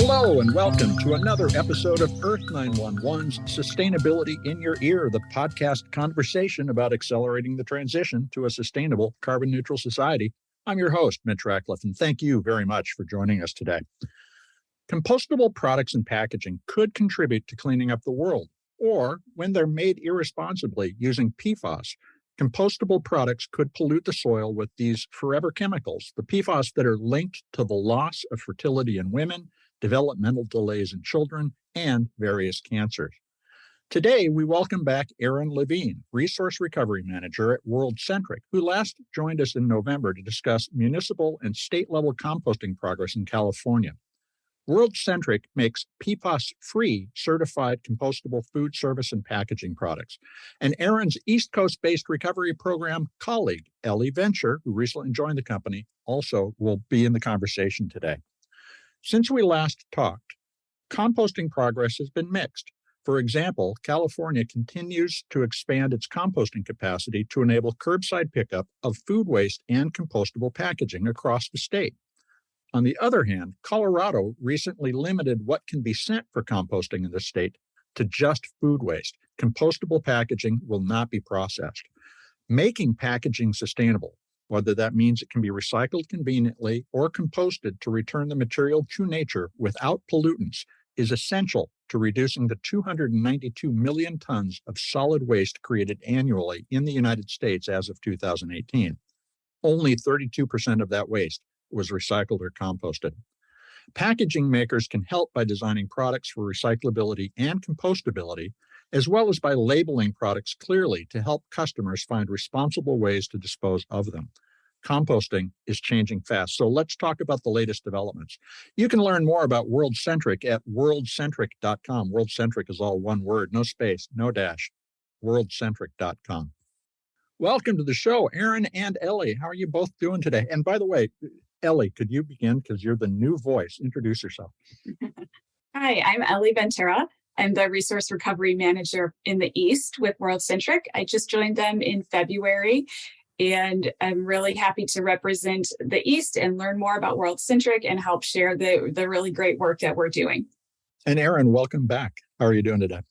Hello and welcome to another episode of Earth911's Sustainability in Your Ear, the podcast conversation about accelerating the transition to a sustainable carbon-neutral society. I'm your host, Mitch Ratcliffe, and thank you very much for joining us today. Compostable products and packaging could contribute to cleaning up the world, or when they're made irresponsibly using PFAS, compostable products could pollute the soil with these forever chemicals, the PFAS that are linked to the loss of fertility in women, developmental delays in children, and various cancers. Today, we welcome back Erin Levine, Resource Recovery Manager at Centric, who last joined us in November to discuss municipal and state-level composting progress in California. Centric makes PFAS-free certified compostable food service and packaging products. And Erin's East Coast-based recovery program colleague, Elly, who recently joined the company, also will be in the conversation today. Since we last talked, composting progress has been mixed. For example, California continues to expand its composting capacity to enable curbside pickup of food waste and compostable packaging across the state. On the other hand, Colorado recently limited what can be sent for composting in the state to just food waste. Compostable packaging will not be processed. Making packaging sustainable, whether that means it can be recycled conveniently or composted to return the material to nature without pollutants, is essential to reducing the 292 million tons of solid waste created annually in the United States as of 2018. Only 32% of that waste was recycled or composted. Packaging makers can help by designing products for recyclability and compostability, as well as by labeling products clearly to help customers find responsible ways to dispose of them. Composting is changing fast, so let's talk about the latest developments. You can learn more about Centric at worldcentric.com. Centric is all one word, no space, no dash, worldcentric.com. Welcome to the show, Erin and Elly. How are you both doing today? And by the way, Elly, could you begin because you're the new voice? Introduce yourself. Hi, I'm Elly Ventura. I'm the Resource Recovery Manager in the East with Centric. I just joined them in February, and I'm really happy to represent the East and learn more about Centric and help share the really great work that we're doing. And Erin, welcome back. How are you doing today?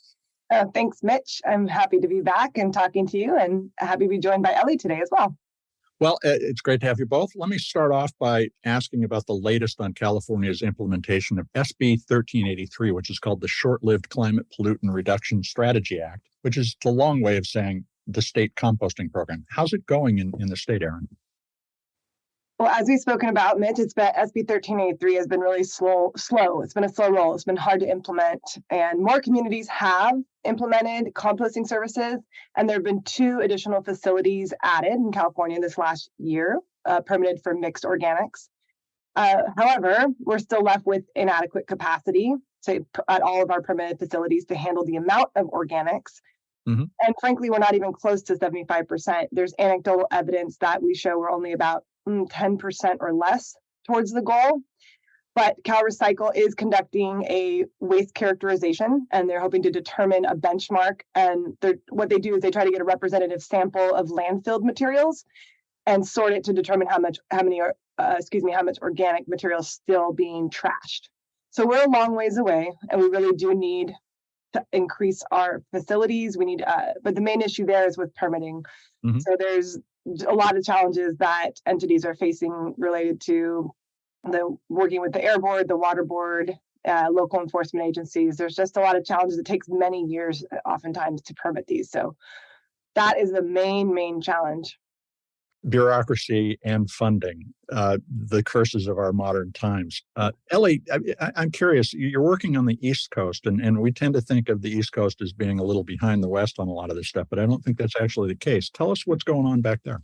Thanks, Mitch. I'm happy to be back and talking to you, and happy to be joined by Elly today as well. Well, it's great to have you both. Let me start off by asking about the latest on California's implementation of SB 1383, which is called the Short-Lived Climate Pollutant Reduction Strategy Act, which is the long way of saying the state composting program. How's it going in the state, Erin? Well, as we've spoken about, Mitch, it's been SB 1383 has been really slow. It's been a slow roll. It's been hard to implement. And more communities have implemented composting services. And there have been 2 additional facilities added in California this last year, permitted for mixed organics. However, we're still left with inadequate capacity at all of our permitted facilities to handle the amount of organics. Mm-hmm. And frankly, we're not even close to 75%. There's anecdotal evidence that we show we're only about 10% or less towards the goal. But CalRecycle is conducting a waste characterization, and they're hoping to determine a benchmark. And what they do is they try to get a representative sample of landfilled materials and sort it to determine how much organic material is still being trashed. So we're a long ways away, and we really do need to increase our facilities. We need, but the main issue there is with permitting. Mm-hmm. So there's a lot of challenges that entities are facing related to the working with the air board, the water board, local enforcement agencies. There's just a lot of challenges. It takes many years oftentimes to permit these. So that is the main challenge. Bureaucracy and funding, the curses of our modern times. Elly, I'm curious, you're working on the East Coast, and we tend to think of the East Coast as being a little behind the West on a lot of this stuff, but I don't think that's actually the case. Tell us what's going on back there.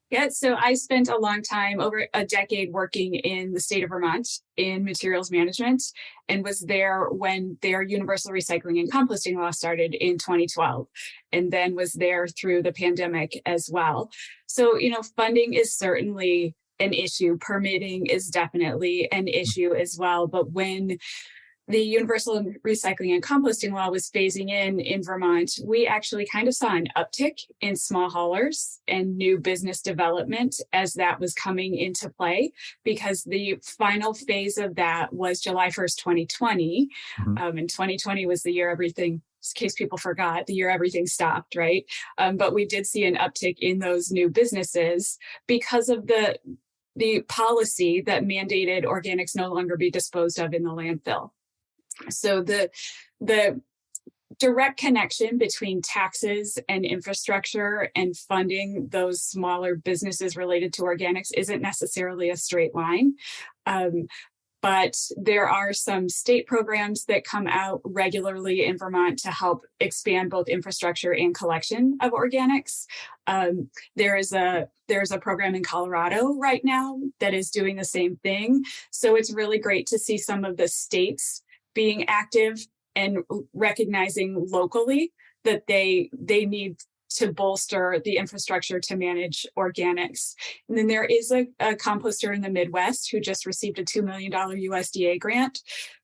Yeah, so I spent a long time, over a decade, working in the state of Vermont in materials management, and was there when their universal recycling and composting law started in 2012, and then was there through the pandemic as well. So, funding is certainly an issue. Permitting is definitely an issue as well. But when the universal recycling and composting law was phasing in Vermont, we actually kind of saw an uptick in small haulers and new business development as that was coming into play, because the final phase of that was July 1st, 2020. And 2020 was the year everything, in case people forgot, the year everything stopped, right? But we did see an uptick in those new businesses because of the policy that mandated organics no longer be disposed of in the landfill. So the direct connection between taxes and infrastructure and funding those smaller businesses related to organics isn't necessarily a straight line. But there are some state programs that come out regularly in Vermont to help expand both infrastructure and collection of organics. There's a program in Colorado right now that is doing the same thing. So it's really great to see some of the states being active and recognizing locally that they need to bolster the infrastructure to manage organics. And then there is a composter in the Midwest who just received a $2 million USDA grant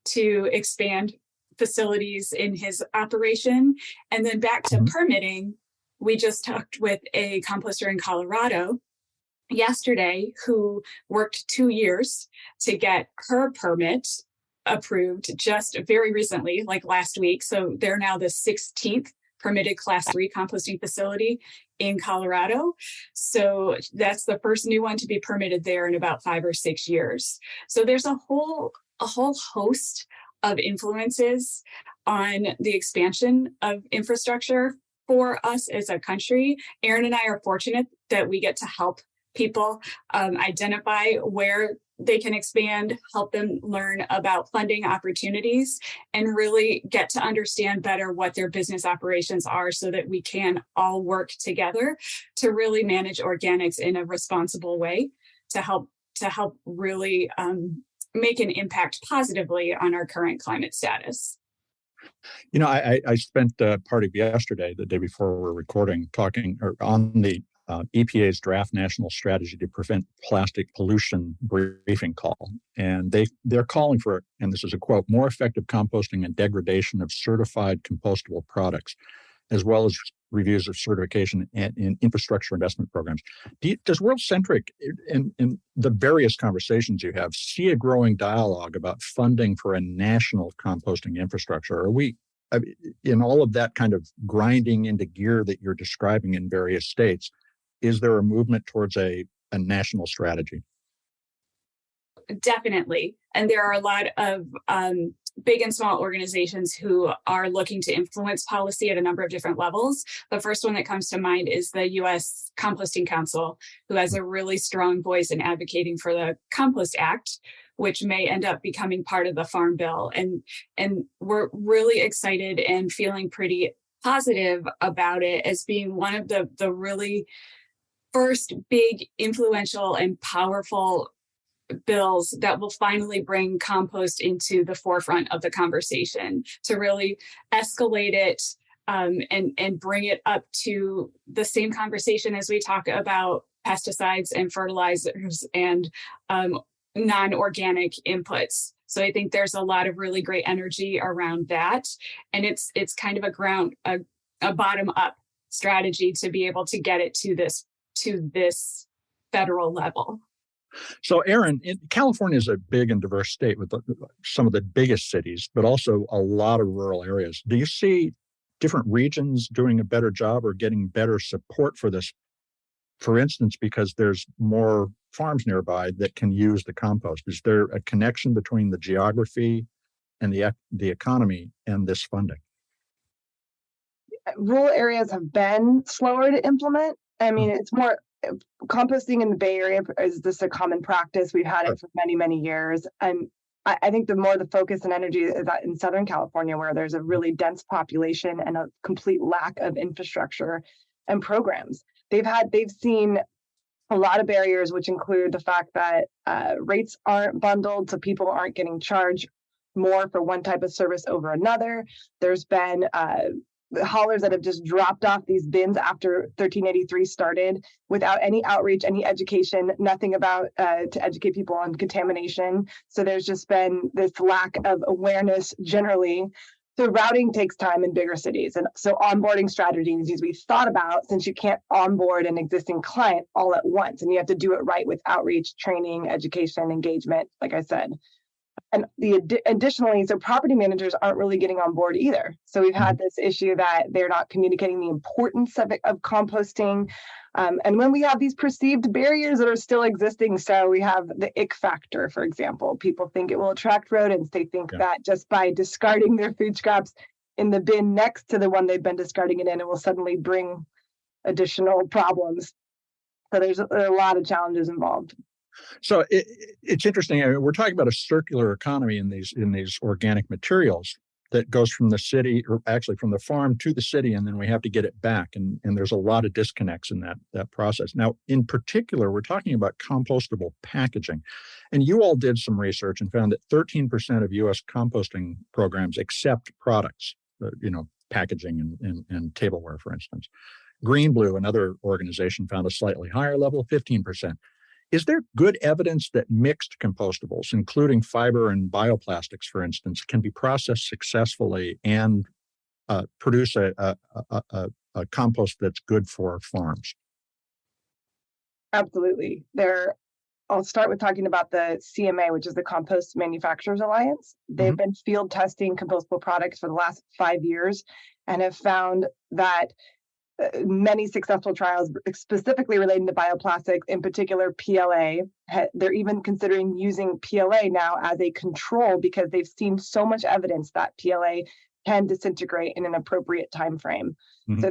to expand facilities in his operation. And then back to permitting, we just talked with a composter in Colorado yesterday who worked 2 years to get her permit approved just very recently, like last week. So they're now the 16th permitted Class 3 composting facility in Colorado. So that's the first new one to be permitted there in about 5 or 6 years. So there's a whole host of influences on the expansion of infrastructure for us as a country. Erin and I are fortunate that we get to help people identify where they can expand, help them learn about funding opportunities, and really get to understand better what their business operations are so that we can all work together to really manage organics in a responsible way to help really make an impact positively on our current climate status. You know, I spent part of yesterday, the day before we're recording, talking on the EPA's draft national strategy to prevent plastic pollution briefing call. And they're calling for, and this is a quote, more effective composting and degradation of certified compostable products, as well as reviews of certification and in infrastructure investment programs. Does World Centric, in the various conversations you have, see a growing dialogue about funding for a national composting infrastructure? Are we, in all of that kind of grinding into gear that you're describing in various states, is there a movement towards a national strategy? Definitely. And there are a lot of big and small organizations who are looking to influence policy at a number of different levels. The first one that comes to mind is the U.S. Composting Council, who has a really strong voice in advocating for the Compost Act, which may end up becoming part of the Farm Bill. And we're really excited and feeling pretty positive about it as being one of the really first big, influential, and powerful bills that will finally bring compost into the forefront of the conversation, to really escalate it and bring it up to the same conversation as we talk about pesticides and fertilizers and non-organic inputs. So I think there's a lot of really great energy around that. And it's kind of a bottom-up strategy to be able to get it to this federal level. So, Erin, California is a big and diverse state with some of the biggest cities, but also a lot of rural areas. Do you see different regions doing a better job or getting better support for this? For instance, because there's more farms nearby that can use the compost. Is there a connection between the geography and the economy and this funding? Rural areas have been slower to implement. I mean, it's more composting in the Bay Area is just a common practice. We've had it for many, many years. And I think the more the focus and energy is that in Southern California, where there's a really dense population and a complete lack of infrastructure and programs. They've seen a lot of barriers, which include the fact that rates aren't bundled, so people aren't getting charged more for one type of service over another. There's been haulers that have just dropped off these bins after 1383 started without any outreach, any education, nothing about to educate people on contamination. So there's just been this lack of awareness generally. So routing takes time in bigger cities. And so onboarding strategies needs to be thought about, since you can't onboard an existing client all at once. And you have to do it right with outreach, training, education, engagement, like I said. And additionally, so property managers aren't really getting on board either. So we've had this issue that they're not communicating the importance of composting. And when we have these perceived barriers that are still existing, so we have the ick factor, for example. People think it will attract rodents. They think that just by discarding their food scraps in the bin next to the one they've been discarding it in, it will suddenly bring additional problems. So there are a lot of challenges involved. So it's interesting. I mean, we're talking about a circular economy in these organic materials that goes from the city, or actually from the farm to the city, and then we have to get it back. And there's a lot of disconnects in that process. Now, in particular, we're talking about compostable packaging. And you all did some research and found that 13% of U.S. composting programs accept products, packaging and tableware, for instance. Green Blue, another organization, found a slightly higher level, 15%. Is there good evidence that mixed compostables, including fiber and bioplastics, for instance, can be processed successfully and produce a compost that's good for farms? Absolutely. I'll start with talking about the CMA, which is the Compost Manufacturers Alliance. They've been field testing compostable products for the last 5 years and have found that many successful trials specifically relating to bioplastics, in particular PLA. They're even considering using PLA now as a control because they've seen so much evidence that PLA can disintegrate in an appropriate time frame. So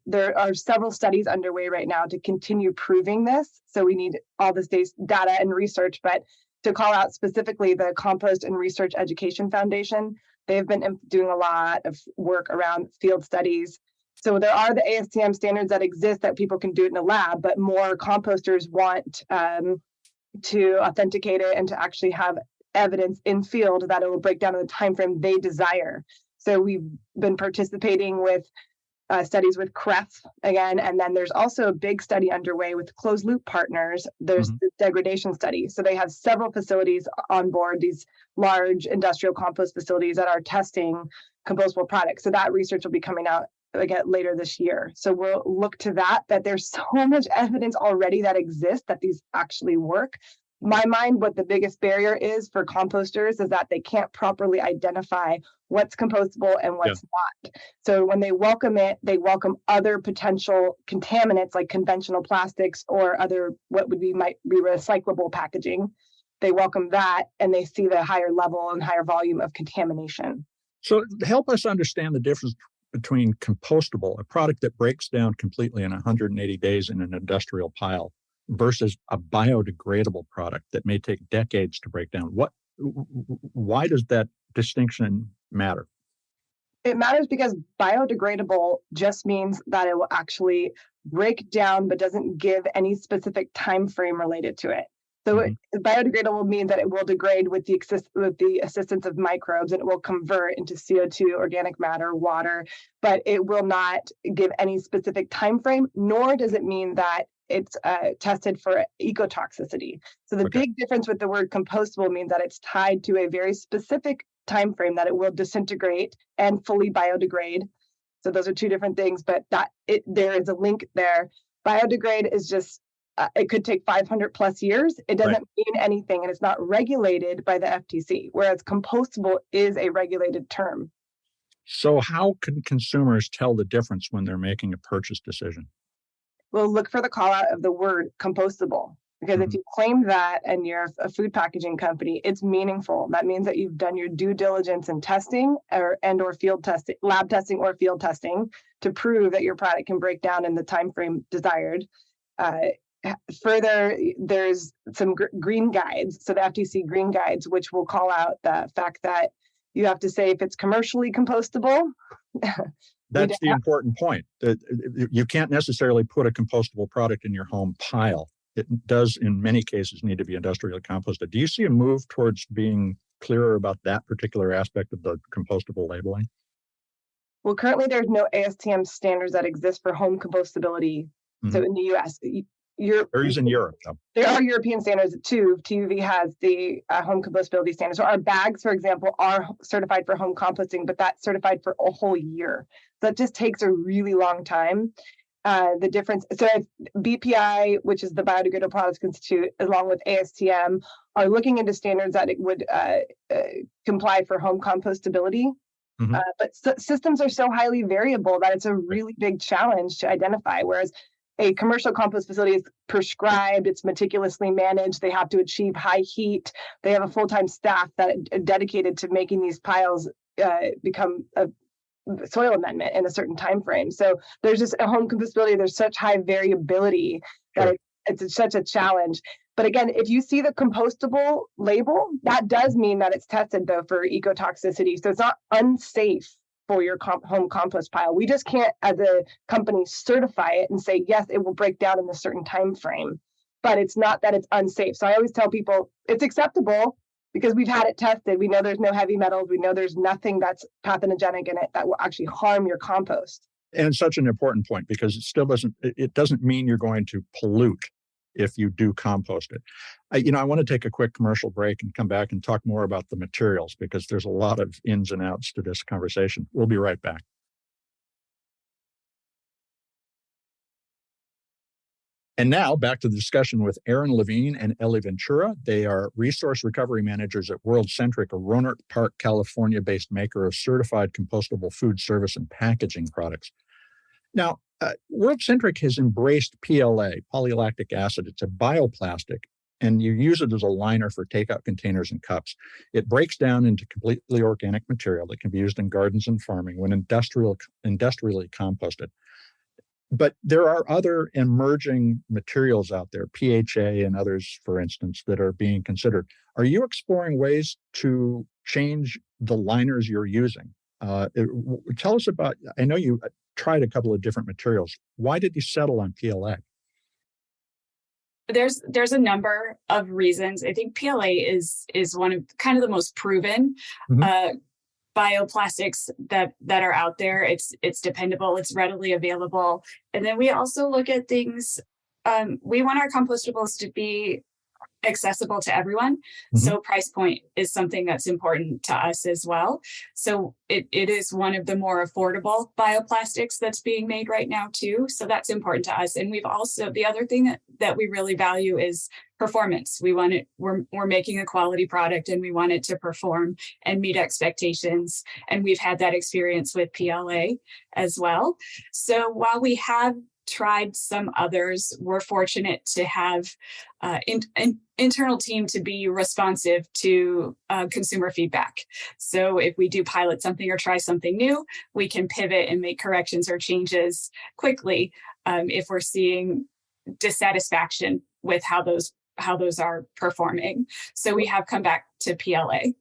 there are several studies underway right now to continue proving this. So we need all this data and research, but to call out specifically the Compost and Research Education Foundation, they've been doing a lot of work around field studies. So there are the ASTM standards that exist that people can do it in a lab, but more composters want to authenticate it and to actually have evidence in field that it will break down in the time frame they desire. So we've been participating with studies with CREF again, and then there's also a big study underway with closed loop partners. There's the degradation study. So they have several facilities on board, these large industrial compost facilities that are testing compostable products. So that research will be coming out again later this year. So we'll look to that there's so much evidence already that exists that these actually work. My mind, what the biggest barrier is for composters is that they can't properly identify what's compostable and what's not. So when they welcome it, they welcome other potential contaminants like conventional plastics or other might be recyclable packaging. They welcome that and they see the higher level and higher volume of contamination. So help us understand the difference between compostable, a product that breaks down completely in 180 days in an industrial pile, versus a biodegradable product that may take decades to break down. Why does that distinction matter? It matters because biodegradable just means that it will actually break down, but doesn't give any specific time frame related to it. So biodegradable means that it will degrade with the assistance of microbes, and it will convert into CO2, organic matter, water, but it will not give any specific time frame, nor does it mean that it's tested for ecotoxicity. So the big difference with the word compostable means that it's tied to a very specific time frame that it will disintegrate and fully biodegrade. So those are two different things, but there is a link there. Biodegrade is just it could take 500 plus years. It doesn't mean anything, and it's not regulated by the FTC, whereas compostable is a regulated term. So how can consumers tell the difference when they're making a purchase decision? Well, look for the call out of the word compostable, because if you claim that and you're a food packaging company, it's meaningful. That means that you've done your due diligence in testing or field testing, lab testing or field testing to prove that your product can break down in the time frame desired. Further, there's some green guides. So the FTC green guides, which will call out the fact that you have to say if it's commercially compostable. That's the important point. You can't necessarily put a compostable product in your home pile. It does, in many cases, need to be industrially composted. Do you see a move towards being clearer about that particular aspect of the compostable labeling? Well, currently there's no ASTM standards that exist for home compostability. So in the US, There is in Europe, though. There are European standards too. TUV has the home compostability standards. So our bags, for example, are certified for home composting, but that's certified for a whole year. So it just takes a really long time. The difference, so if BPI, which is the Biodegradable Products Institute, along with ASTM, are looking into standards that it would comply for home compostability. But systems are so highly variable that it's a really big challenge to identify. Whereas a commercial compost facility is prescribed, it's meticulously managed, they have to achieve high heat, they have a full-time staff that are dedicated to making these piles become a soil amendment in a certain time frame. So there's just a home compostability, there's such high variability that it's such a challenge. But again, if you see the compostable label, that does mean that it's tested though for ecotoxicity. So it's not unsafe for your home compost pile. We just can't, as a company, certify it and say, yes, it will break down in a certain time frame. But it's not that it's unsafe. So I always tell people it's acceptable because we've had it tested. We know there's no heavy metals. We know there's nothing that's pathogenic in it that will actually harm your compost. And it's such an important point because it doesn't mean you're going to pollute if you do compost it. I want to take a quick commercial break and come back and talk more about the materials because there's a lot of ins and outs to this conversation. We'll be right back. And now back to the discussion with Erin Levine and Elly Ventura. They are resource recovery managers at Centric, a Roanoke Park, California-based maker of certified compostable food service and packaging products. Now, Centric has embraced PLA, polylactic acid. It's a bioplastic, and you use it as a liner for takeout containers and cups. It breaks down into completely organic material that can be used in gardens and farming when industrially composted. But there are other emerging materials out there, PHA and others, for instance, that are being considered. Are you exploring ways to change the liners you're using? Tell us about, I know you tried a couple of different materials. Why did you settle on PLA? There's a number of reasons. I think PLA is one of kind of the most proven bioplastics that are out there. It's dependable, it's readily available. And then we also look at things, we want our compostables to be accessible to everyone. So price point is something that's important to us as well. So it is one of the more affordable bioplastics that's being made right now too. So that's important to us. And we've also, the other thing that we really value is performance. We're making a quality product and we want it to perform and meet expectations. And we've had that experience with PLA as well. So while we have tried some others, we're fortunate to have an internal team to be responsive to consumer feedback. So if we do pilot something or try something new, we can pivot and make corrections or changes quickly if we're seeing dissatisfaction with how those are performing. So we have come back to PLA.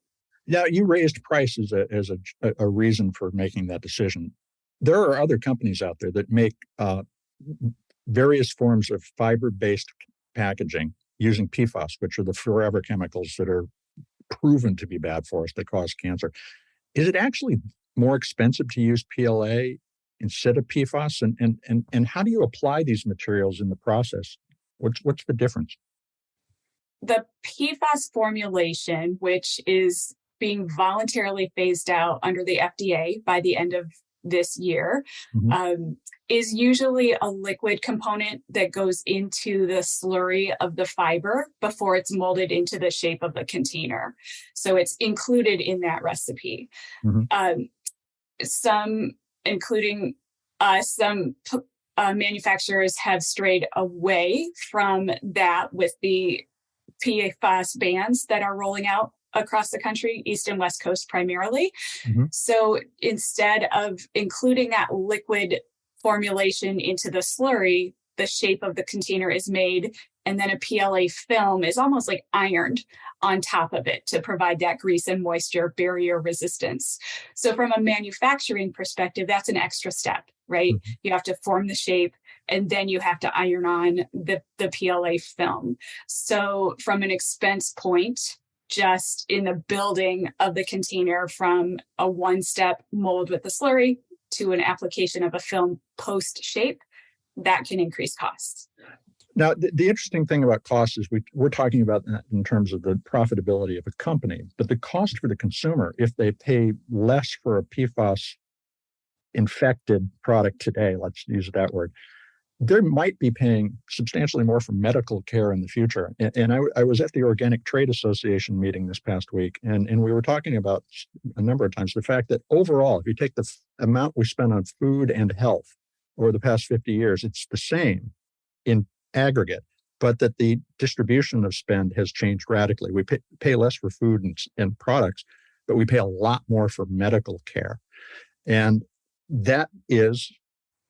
Now, you raised price as a reason for making that decision. There are other companies out there that make various forms of fiber-based packaging using PFAS, which are the forever chemicals that are proven to be bad for us, that cause cancer. Is it actually more expensive to use PLA instead of PFAS? And how do you apply these materials in the process? What's the difference? The PFAS formulation, which is being voluntarily phased out under the FDA by the end of this year, is usually a liquid component that goes into the slurry of the fiber before it's molded into the shape of the container. So it's included in that recipe. Some, including us, some manufacturers have strayed away from that with the PFAS bans that are rolling out across the country, East and West Coast primarily. So instead of including that liquid formulation into the slurry, the shape of the container is made, and then a PLA film is almost like ironed on top of it to provide that grease and moisture barrier resistance. So from a manufacturing perspective, that's an extra step, right? You have to form the shape, and then you have to iron on the PLA film. So from an expense point, just in the building of the container from a one-step mold with the slurry to an application of a film post shape, that can increase costs. Now, the interesting thing about cost is we're talking about that in terms of the profitability of a company, but the cost for the consumer, if they pay less for a PFAS infected product today, let's use that word, they might be paying substantially more for medical care in the future. And I was at the Organic Trade Association meeting this past week, and we were talking about a number of times the fact that overall, if you take the amount we spend on food and health over the past 50 years, it's the same in aggregate, but that the distribution of spend has changed radically. We pay less for food and products, but we pay a lot more for medical care. And that is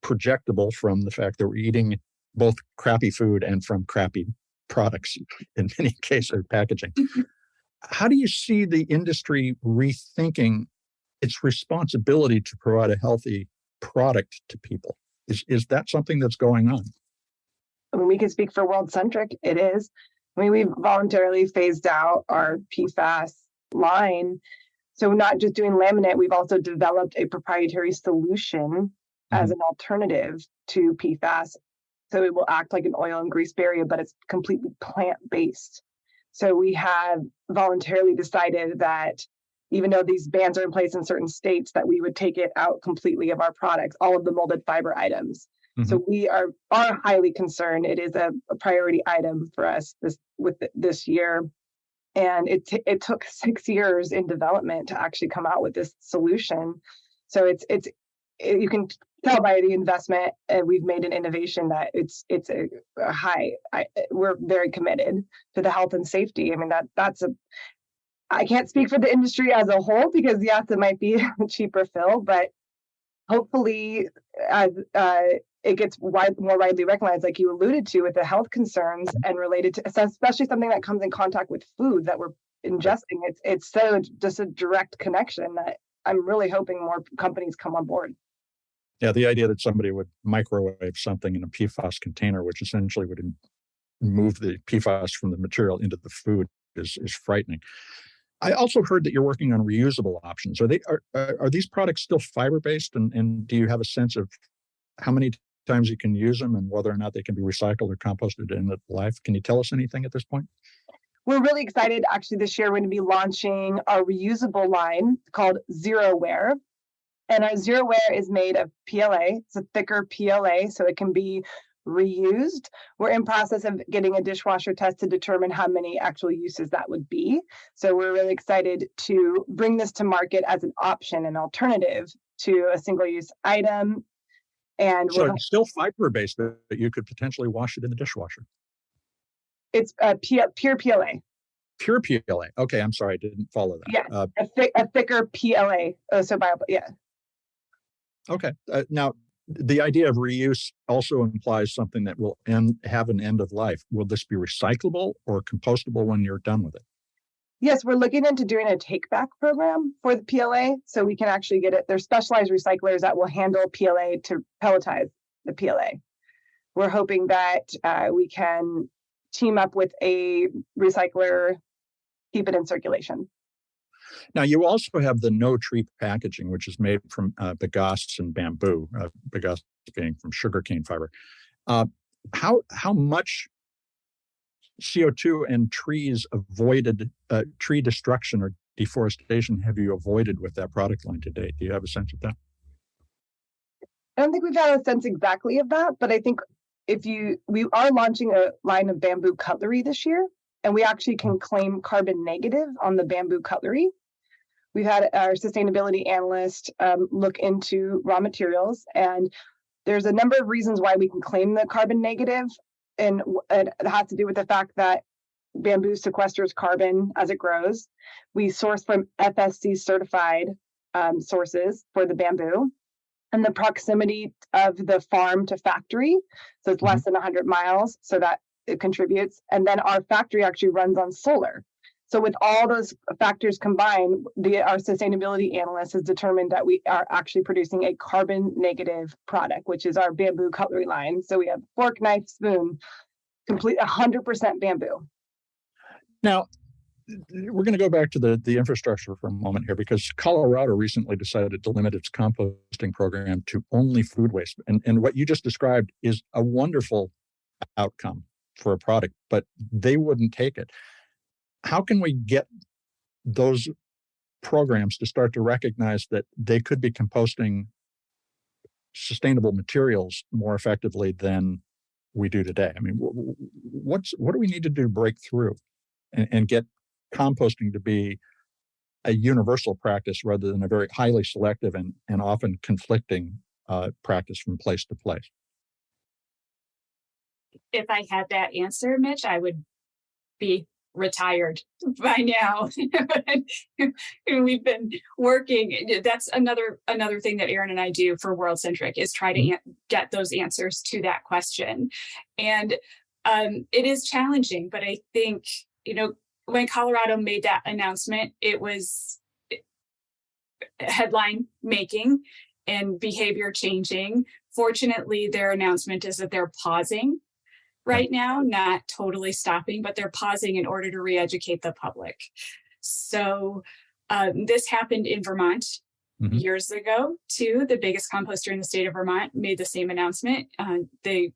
projectable from the fact that we're eating both crappy food and from crappy products, in many cases, or packaging. How do you see the industry rethinking its responsibility to provide a healthy product to people? Is that something that's going on? I mean, we can speak for World Centric. It is. I mean, we've voluntarily phased out our PFAS line. So not just doing laminate, we've also developed a proprietary solution as an alternative to PFAS. So it will act like an oil and grease barrier, but it's completely plant-based. So we have voluntarily decided that even though these bans are in place in certain states, that we would take it out completely of our products, all of the molded fiber items. So we are highly concerned. It is a priority item for us this year. And it took 6 years in development to actually come out with this solution. So you can tell by the investment, and we've made an innovation that it's a high. We're very committed to the health and safety. I mean, I can't speak for the industry as a whole because yes, it might be a cheaper fill, but hopefully as it gets more widely recognized, like you alluded to, with the health concerns and related to, especially something that comes in contact with food that we're ingesting. It's so just a direct connection that I'm really hoping more companies come on board. Yeah, the idea that somebody would microwave something in a PFAS container, which essentially would move the PFAS from the material into the food, is frightening. I also heard that you're working on reusable options. Are these products still fiber-based, and do you have a sense of how many times you can use them and whether or not they can be recycled or composted in life? Can you tell us anything at this point? We're really excited. Actually, this year we're going to be launching our reusable line called Zero Wear. And our Zero Wear is made of PLA. It's a thicker PLA, so it can be reused. We're in process of getting a dishwasher test to determine how many actual uses that would be. So we're really excited to bring this to market as an option, an alternative to a single-use item. And so it's still fiber-based, but you could potentially wash it in the dishwasher. It's pure PLA. Pure PLA. Okay, I'm sorry, I didn't follow that. Yeah, a thicker PLA. So yeah. Okay. Now, the idea of reuse also implies something that will have an end of life. Will this be recyclable or compostable when you're done with it? Yes, we're looking into doing a take-back program for the PLA, so we can actually get it. There's specialized recyclers that will handle PLA to pelletize the PLA. We're hoping that we can team up with a recycler, keep it in circulation. Now, you also have the no-tree packaging, which is made from bagasse and bamboo, bagasse being from sugarcane fiber. How much CO2 and trees avoided, tree destruction or deforestation have you avoided with that product line to date? Do you have a sense of that? I don't think we've had a sense exactly of that, but I think we are launching a line of bamboo cutlery this year, and we actually can claim carbon negative on the bamboo cutlery. We've had our sustainability analyst look into raw materials, and there's a number of reasons why we can claim the carbon negative. And it has to do with the fact that bamboo sequesters carbon as it grows. We source from FSC certified sources for the bamboo, and the proximity of the farm to factory. So it's less than 100 miles, so that it contributes. And then our factory actually runs on solar. So with all those factors combined, our sustainability analyst has determined that we are actually producing a carbon negative product, which is our bamboo cutlery line. So we have fork, knife, spoon, complete 100% bamboo. Now, we're going to go back to the infrastructure for a moment here, because Colorado recently decided to limit its composting program to only food waste. And what you just described is a wonderful outcome for a product, but they wouldn't take it. How can we get those programs to start to recognize that they could be composting sustainable materials more effectively than we do today? I mean, what do we need to do to break through and get composting to be a universal practice rather than a very highly selective and often conflicting practice from place to place? If I had that answer, Mitch, I would be retired by now. We've been working. That's another thing that Erin and I do for World Centric, is try to get those answers to that question. And it is challenging, but I think, when Colorado made that announcement, it was headline making and behavior changing. Fortunately, their announcement is that they're pausing right now, not totally stopping, but they're pausing in order to re-educate the public. So this happened in Vermont years ago, too. The biggest composter in the state of Vermont made the same announcement. They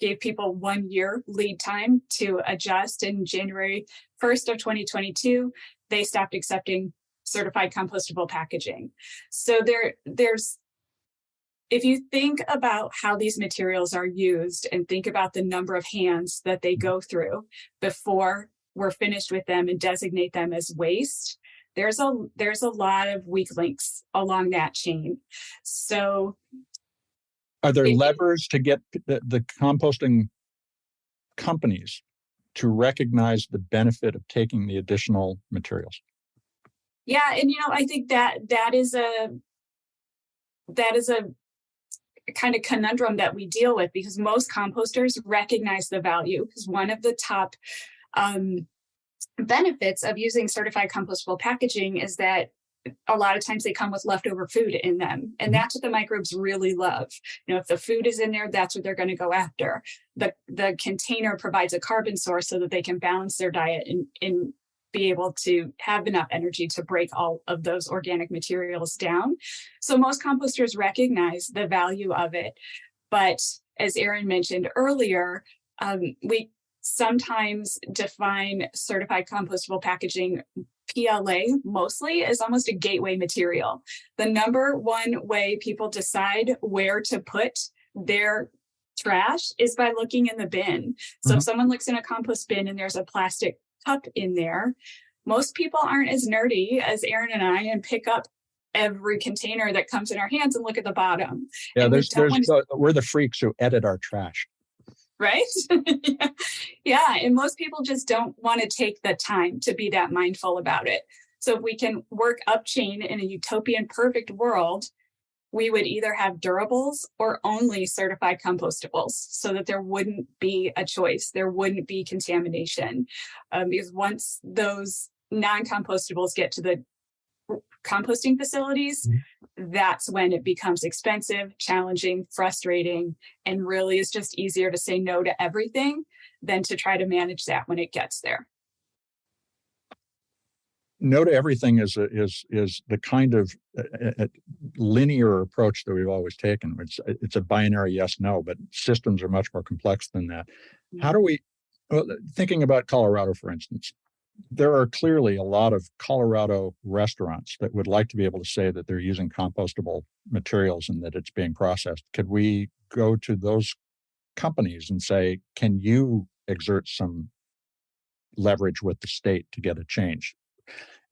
gave people 1 year lead time to adjust. In January 1st of 2022, they stopped accepting certified compostable packaging. So there's if you think about how these materials are used and think about the number of hands that they go through before we're finished with them and designate them as waste, there's a lot of weak links along that chain. So are there levers to get the composting companies to recognize the benefit of taking the additional materials? Yeah, and I think that is a kind of conundrum that we deal with, because most composters recognize the value. Because one of the top benefits of using certified compostable packaging is that a lot of times they come with leftover food in them. And that's what the microbes really love. If the food is in there, that's what they're going to go after. The container provides a carbon source so that they can balance their diet and be able to have enough energy to break all of those organic materials down. So most composters recognize the value of it. But as Erin mentioned earlier, we sometimes define certified compostable packaging, PLA, mostly as almost a gateway material. The number one way people decide where to put their trash is by looking in the bin. So if someone looks in a compost bin and there's a plastic cup in there, most people aren't as nerdy as Erin and I and pick up every container that comes in our hands and look at the bottom. Yeah, we're the freaks who edit our trash. Right? Yeah. And most people just don't want to take the time to be that mindful about it. So if we can work up chain in a utopian perfect world, we would either have durables or only certified compostables, so that there wouldn't be a choice. There wouldn't be contamination. Because once those non-compostables get to the composting facilities, that's when it becomes expensive, challenging, frustrating, and really is just easier to say no to everything than to try to manage that when it gets there. No to everything is the kind of linear approach that we've always taken. It's a binary yes, no, but systems are much more complex than that. How do we, thinking about Colorado, for instance, there are clearly a lot of Colorado restaurants that would like to be able to say that they're using compostable materials and that it's being processed. Could we go to those companies and say, can you exert some leverage with the state to get a change?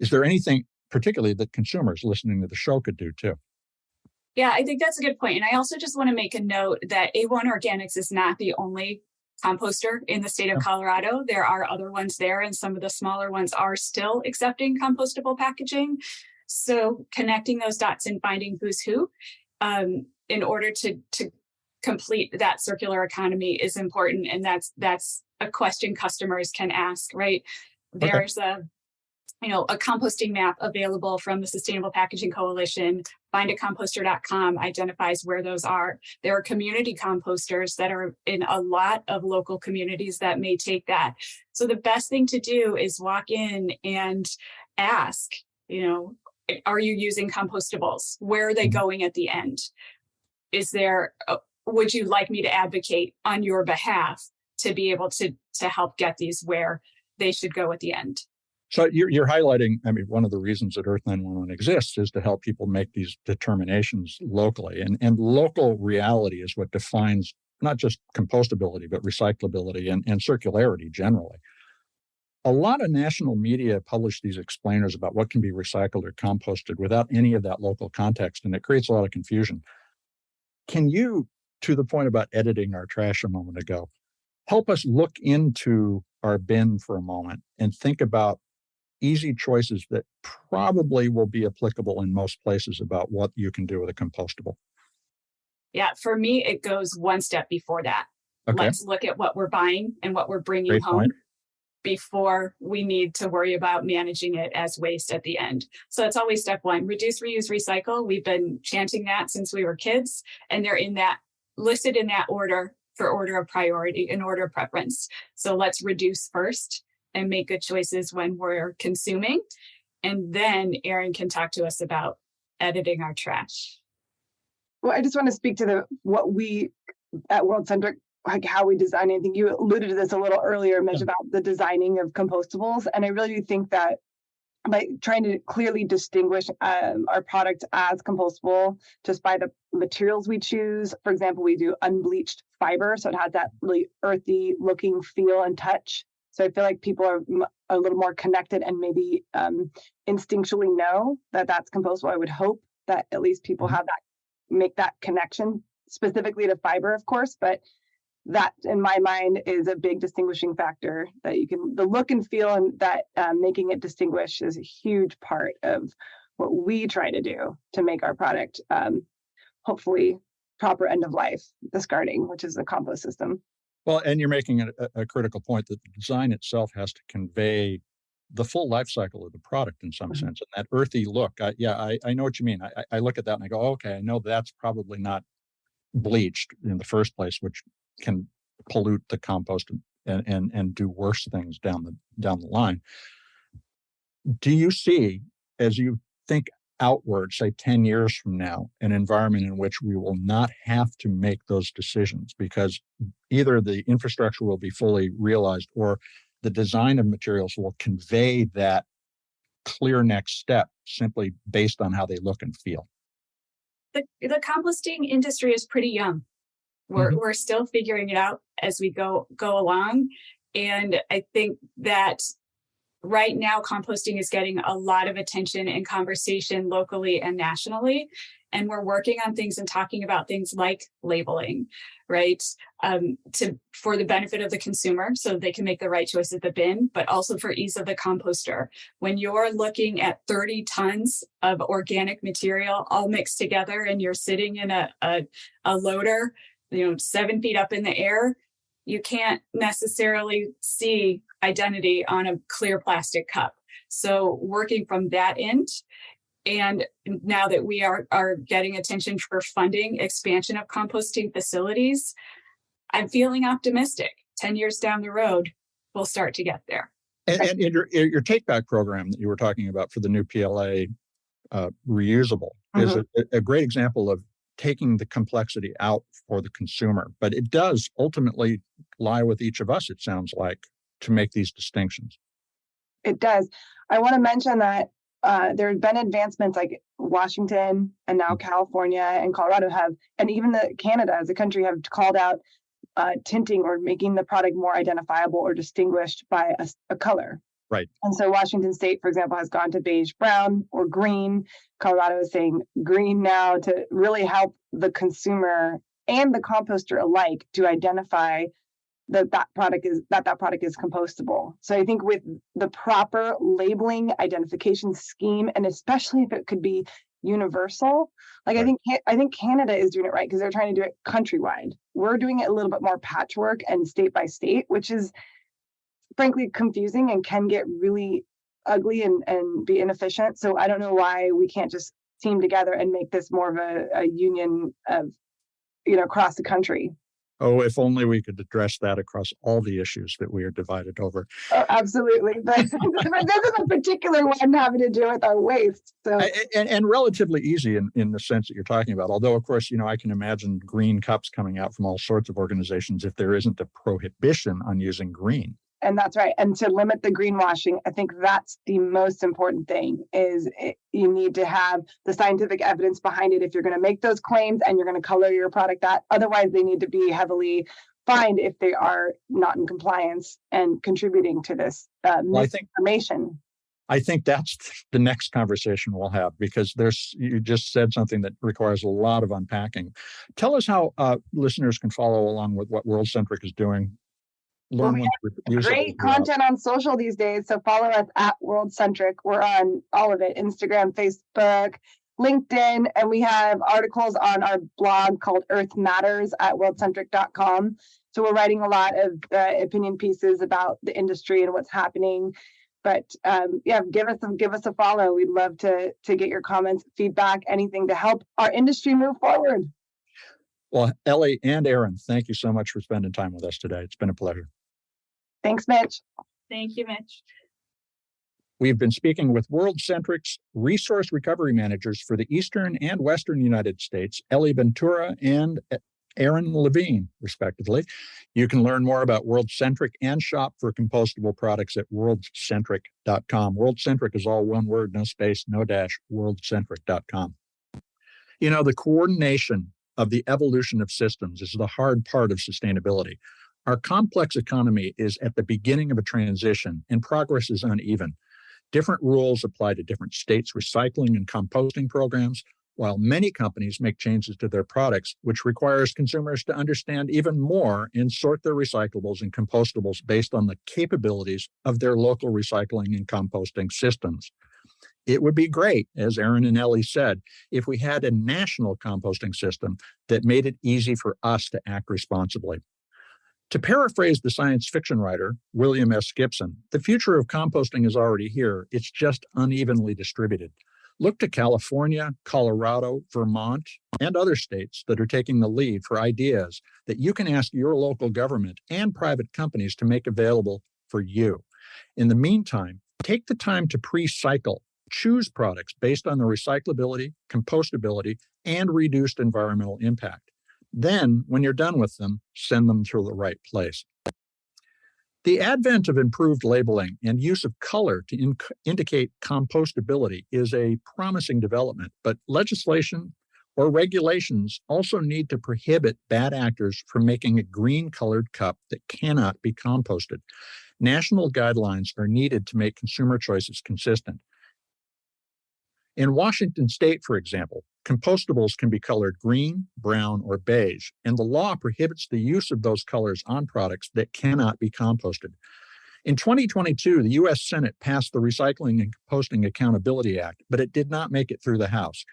Is there anything particularly that consumers listening to the show could do too? Yeah, I think that's a good point. And I also just want to make a note that A1 Organics is not the only composter in the state of Colorado. There are other ones there, and some of the smaller ones are still accepting compostable packaging. So connecting those dots and finding who's who in order to complete that circular economy is important. And that's a question customers can ask, right? There's a composting map available from the Sustainable Packaging Coalition. Findacomposter.com identifies where those are. There are community composters that are in a lot of local communities that may take that. So the best thing to do is walk in and ask, are you using compostables? Where are they going at the end? Would you like me to advocate on your behalf to be able to help get these where they should go at the end? So you're highlighting, one of the reasons that Earth911 exists is to help people make these determinations locally. And local reality is what defines not just compostability, but recyclability and circularity generally. A lot of national media publish these explainers about what can be recycled or composted without any of that local context, and it creates a lot of confusion. Can you, to the point about editing our trash a moment ago, help us look into our bin for a moment and think about easy choices that probably will be applicable in most places about what you can do with a compostable? Yeah, for me, it goes one step before that. Okay. Let's look at what we're buying and what we're bringing Great home point. before we need to worry about managing it as waste at the end. So it's always step one: reduce, reuse, recycle. We've been chanting that since we were kids, and they're listed in that order for order of priority, in order of preference. So let's reduce first and make good choices when we're consuming. And then Erin can talk to us about editing our trash. Well, I just want to speak to what we at World Centric, like how we design. I think you alluded to this a little earlier, Mitch, about the designing of compostables. And I really do think that by trying to clearly distinguish our product as compostable just by the materials we choose. For example, we do unbleached fiber, so it has that really earthy looking feel and touch. So I feel like people are a little more connected and maybe instinctually know that that's compostable. I would hope that at least people have make that connection specifically to fiber, of course, but that in my mind is a big distinguishing factor that the look and feel, and that making it distinguish is a huge part of what we try to do to make our product hopefully proper end of life discarding, which is the compost system. Well, and you're making a critical point that the design itself has to convey the full life cycle of the product in some sense. And that earthy look, I know what you mean. I look at that and I go, okay, I know that's probably not bleached in the first place, which can pollute the compost and do worse things down the line. Do you see, as you think outward, say 10 years from now, an environment in which we will not have to make those decisions because either the infrastructure will be fully realized or the design of materials will convey that clear next step simply based on how they look and feel? The composting industry is pretty young. We're still figuring it out as we go along. And I think that right now, composting is getting a lot of attention and conversation locally and nationally. And we're working on things and talking about things like labeling, right? For the benefit of the consumer, so they can make the right choice at the bin, but also for ease of the composter. When you're looking at 30 tons of organic material all mixed together and you're sitting in a loader, 7 feet up in the air, you can't necessarily see identity on a clear plastic cup. So working from that end, and now that we are getting attention for funding expansion of composting facilities, I'm feeling optimistic. 10 years down the road, we'll start to get there. And your take-back program that you were talking about for the new PLA reusable is a great example of taking the complexity out for the consumer. But it does ultimately lie with each of us, it sounds like, to make these distinctions. It does. I want to mention that there have been advancements like Washington and now California and Colorado and even Canada as a country have called out tinting or making the product more identifiable or distinguished by a color. Right. And so Washington State, for example, has gone to beige brown or green. Colorado is saying green now to really help the consumer and the composter alike to identify that product is compostable. So I think with the proper labeling identification scheme, and especially if it could be universal, like right. I think Canada is doing it right because they're trying to do it countrywide. We're doing it a little bit more patchwork and state by state, which is frankly confusing and can get really ugly and be inefficient. So I don't know why we can't just team together and make this more of a union of, across the country. Oh, if only we could address that across all the issues that we are divided over. Oh, absolutely. But this is a particular one having to do with our waste. So and relatively easy in the sense that you're talking about. Although, of course, I can imagine green cups coming out from all sorts of organizations if there isn't a prohibition on using green. And that's right. And to limit the greenwashing, I think that's the most important thing you need to have the scientific evidence behind it if you're going to make those claims and you're going to color your product that. Otherwise, they need to be heavily fined if they are not in compliance and contributing to this misinformation. I think that's the next conversation we'll have, because you just said something that requires a lot of unpacking. Tell us how listeners can follow along with what World Centric is doing. Great content on social these days. So follow us at World Centric. We're on all of it: Instagram, Facebook, LinkedIn, and we have articles on our blog called Earth Matters at worldcentric.com. So we're writing a lot of opinion pieces about the industry and what's happening. But give us a follow. We'd love to get your comments, feedback, anything to help our industry move forward. Well, Elly and Erin, thank you so much for spending time with us today. It's been a pleasure. Thanks, Mitch. Thank you, Mitch. We've been speaking with World Centric's resource recovery managers for the Eastern and Western United States, Elly Ventura and Erin Levine, respectively. You can learn more about World Centric and shop for compostable products at worldcentric.com. World Centric is all one word, no space, no dash, worldcentric.com. The coordination of the evolution of systems is the hard part of sustainability. Our complex economy is at the beginning of a transition, and progress is uneven. Different rules apply to different states' recycling and composting programs, while many companies make changes to their products, which requires consumers to understand even more and sort their recyclables and compostables based on the capabilities of their local recycling and composting systems. It would be great, as Erin and Elly said, if we had a national composting system that made it easy for us to act responsibly. To paraphrase the science fiction writer, William S. Gibson, the future of composting is already here. It's just unevenly distributed. Look to California, Colorado, Vermont, and other states that are taking the lead for ideas that you can ask your local government and private companies to make available for you. In the meantime, take the time to pre-cycle. Choose products based on their recyclability, compostability, and reduced environmental impact. Then, when you're done with them, send them to the right place. The advent of improved labeling and use of color to indicate compostability is a promising development, but legislation or regulations also need to prohibit bad actors from making a green-colored cup that cannot be composted. National guidelines are needed to make consumer choices consistent. In Washington state, for example, compostables can be colored green, brown, or beige, and the law prohibits the use of those colors on products that cannot be composted. In 2022, the U.S. Senate passed the Recycling and Composting Accountability Act, but it did not make it through the House.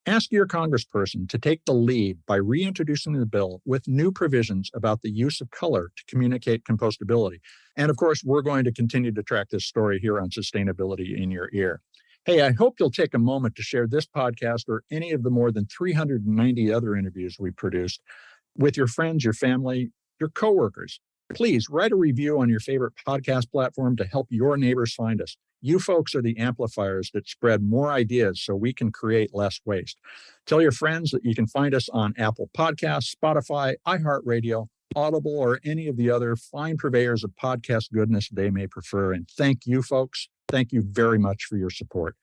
Ask your congressperson to take the lead by reintroducing the bill with new provisions about the use of color to communicate compostability. And of course, we're going to continue to track this story here on Sustainability in Your Ear. Hey, I hope you'll take a moment to share this podcast or any of the more than 390 other interviews we produced with your friends, your family, your coworkers. Please write a review on your favorite podcast platform to help your neighbors find us. You folks are the amplifiers that spread more ideas so we can create less waste. Tell your friends that you can find us on Apple Podcasts, Spotify, iHeartRadio, Audible, or any of the other fine purveyors of podcast goodness they may prefer. And thank you, folks. Thank you very much for your support.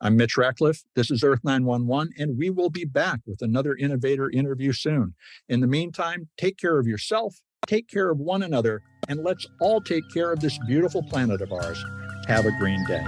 I'm Mitch Ratcliffe. This is Earth911, and we will be back with another innovator interview soon. In the meantime, take care of yourself, take care of one another, and let's all take care of this beautiful planet of ours. Have a green day.